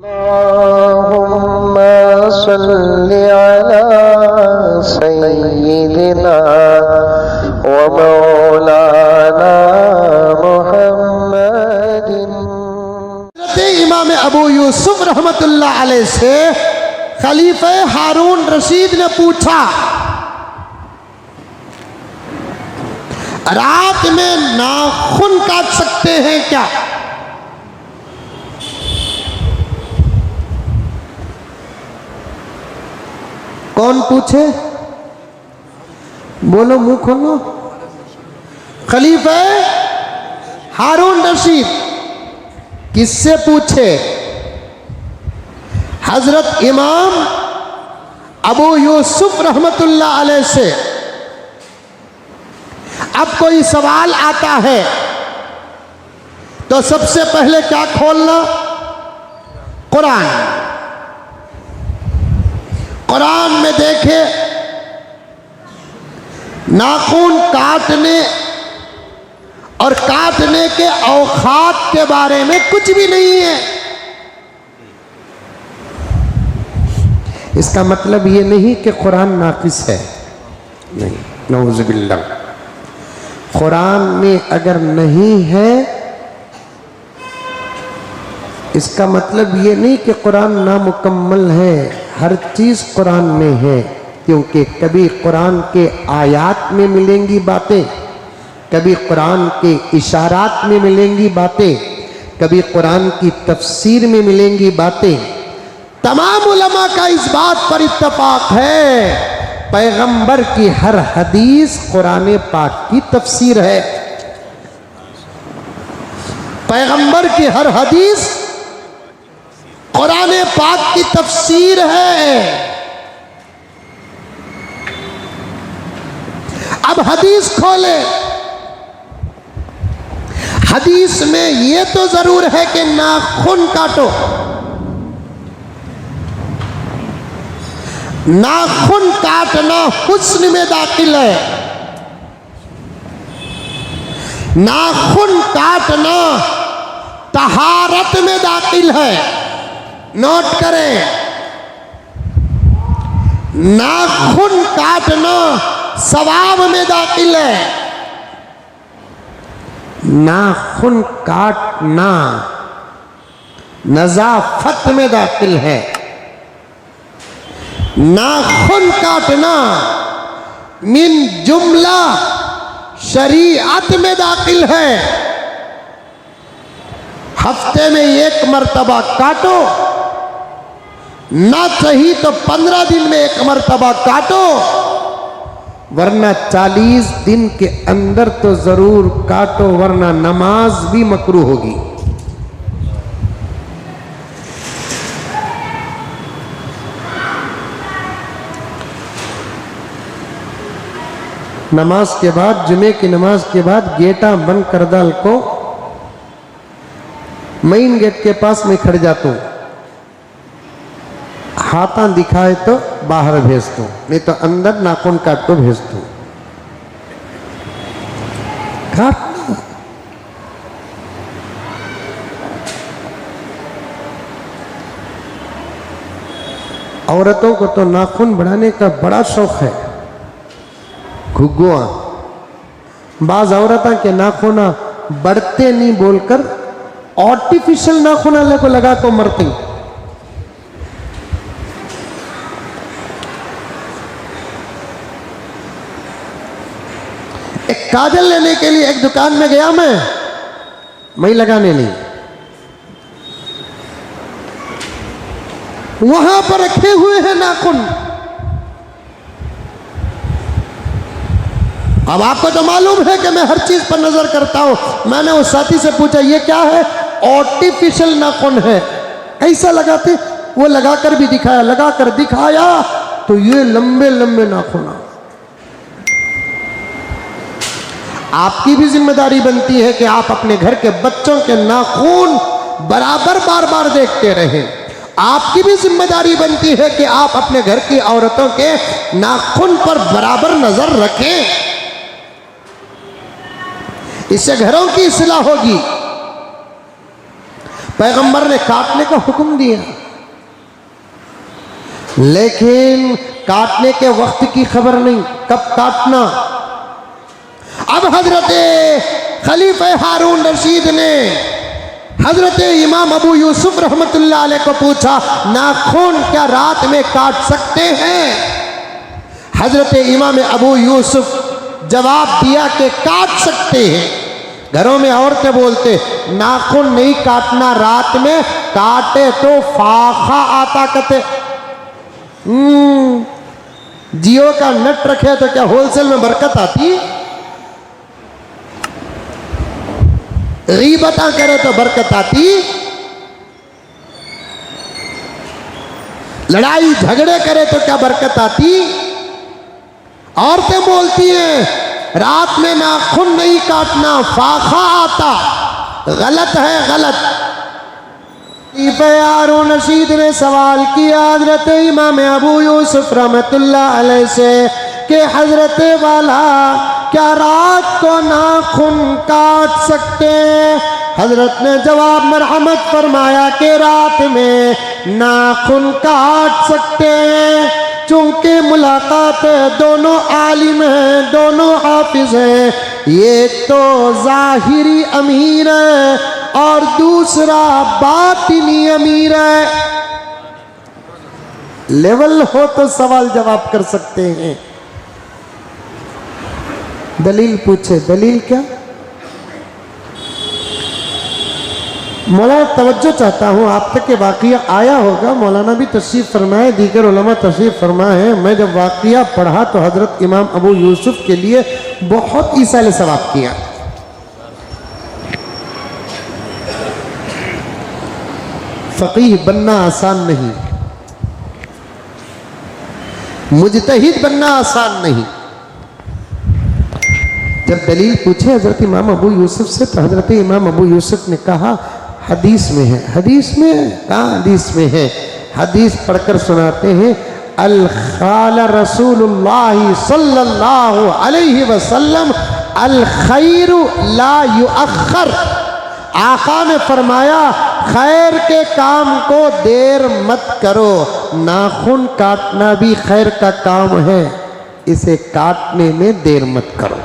अल्लाहुम्मा सल्लि अला सय्यिदिना व मौलाना मुहम्मदिन। इमाम अबू यूसुफ रहमतुल्लाह अलैह से खलीफे हारून रशीद ने पूछा, रात में नाखून काट सकते हैं क्या? कौन पूछे? बोलो, मुंह खोलो। खलीफे हारून रशीद किससे पूछे? हजरत इमाम अबू यूसुफ रहमतुल्लाह अलैह से। अब कोई सवाल आता है तो सबसे पहले क्या खोलना? कुरान। कुरान में देखे नाखून काटने और काटने के औकात के बारे में कुछ भी नहीं है। इसका मतलब ये नहीं कि कुरान नाकिस है, नहीं, नऊज़ुबिल्लाह। कुरान में अगर नहीं है इसका मतलब ये नहीं कि कुरान नामुकम्मल है। हर चीज़ कुरान में है, क्योंकि कभी कुरान के आयात में मिलेंगी बातें, कभी कुरान के इशारात में मिलेंगी बातें, कभी कुरान की तफसीर में मिलेंगी बातें। तमाम उलमा का इस बात पर इत्तफाक है, पैगंबर की हर हदीस कुरान पाक की तफसीर है। पैगंबर की हर हदीस कुरान पाक की तफसीर है। अब हदीस खोले, हदीस में ये तो जरूर है कि नाखून काटो। नाखून काटना हुस्न में दाखिल है। नाखून काटना तहारत में दाखिल है। नोट करें, नाखून काटना सवाब में दाखिल है। नाखून काटना नजाफत में दाखिल है। नाखून काटना मिन जुमला शरीयत में दाखिल है। हफ्ते में एक मर्तबा काटो, ना चाहिए तो 15 दिन में एक मर्तबा काटो, वरना 40 दिन के अंदर तो जरूर काटो, वरना नमाज भी मकरूह होगी। नमाज के बाद, जुमे की नमाज के बाद गेटा बंद कर डाल को मेन गेट के पास में खड़ जाता हूं। हाथा दिखाए तो बाहर भेज दो, नहीं तो अंदर नाखून काट को भेज दो। काट। औरतों को तो नाखून बढ़ाने का बड़ा शौक है। घुग्गुआ बाज औरतों के नाखून बढ़ते नहीं बोलकर आर्टिफिशियल नाखून को लगा को मरती। एक काजल लेने के लिए एक दुकान में गया मैं लगाने नहीं। वहां पर रखे हुए हैं नाखून। अब आपको तो मालूम है कि मैं हर चीज पर नजर करता हूं। मैंने उस साथी से पूछा, ये क्या है? आर्टिफिशियल नाखून है। ऐसा लगाते? वो लगाकर भी दिखाया, लगाकर दिखाया तो ये लंबे लंबे नाखून। आपकी भी जिम्मेदारी बनती है कि आप अपने घर के बच्चों के नाखून बराबर बार बार देखते रहें। आपकी भी जिम्मेदारी बनती है कि आप अपने घर की औरतों के नाखून पर बराबर नजर रखें। इससे घरों की इस्लाह होगी। पैगंबर ने काटने का हुक्म दिया, लेकिन काटने के वक्त की खबर नहीं, कब काटना। अब हजरत खलीफा हारून रशीद ने हजरत इमाम अबू यूसुफ रहमतुल्लाह अलैह को पूछा, नाखून क्या रात में काट सकते हैं? हजरत इमाम अबू यूसुफ जवाब दिया कि काट सकते हैं। घरों में औरतें बोलते नाखून नहीं काटना रात में, काटे तो फाखा आता कते। जियो का नट रखे तो क्या होलसेल में बरकत आती? गीबता करे तो बरकत आती? लड़ाई झगड़े करे तो क्या बरकत आती? औरतें बोलती हैं रात में नाखून नहीं काटना, फाखा आता। गलत है, गलत। हारून रशीद ने सवाल किया हजरत इमाम अबू यूसुफ रहमतुल्लाह अलैह से कि हजरत वाला क्या रात को नाखून काट सकते? हजरत ने जवाब मरहमत फरमाया कि रात में नाखून काट सकते हैं, चूंकि मुलाकात दोनों आलिम हैं, दोनों हाफिज हैं। ये तो जाहिरी अमीर है और दूसरा बातिनी अमीर है। लेवल हो तो सवाल जवाब कर सकते हैं। दलील पूछे, दलील क्या? मौलाना तवज्जो चाहता हूँ, आप तक के वाक़िया आया होगा, मौलाना भी तशरीफ़ फरमाए, दीगर उलमा तशरीफ़ फरमाए हैं। मैं जब वाक़िया पढ़ा तो हज़रत इमाम अबू यूसुफ के लिए बहुत ईसाले सवाब किया। फ़क़ीह बनना आसान नहीं, मुजतहिद बनना आसान नहीं। जब दलील पूछे हज़रत इमाम अबू यूसुफ से तो हज़रत इमाम अबू यूसुफ ने कहा हदीस में है। हदीस में है? कहाँ हदीस में है? हदीस पढ़कर सुनाते हैं, अल क़ाल रसूलुल्लाह सल्लल्लाहु अलैहि वसल्लम अल खैरु ला युअख्खर। आका ने फरमाया खैर के काम को देर मत करो। नाखून काटना भी खैर का काम है, इसे काटने में देर मत करो।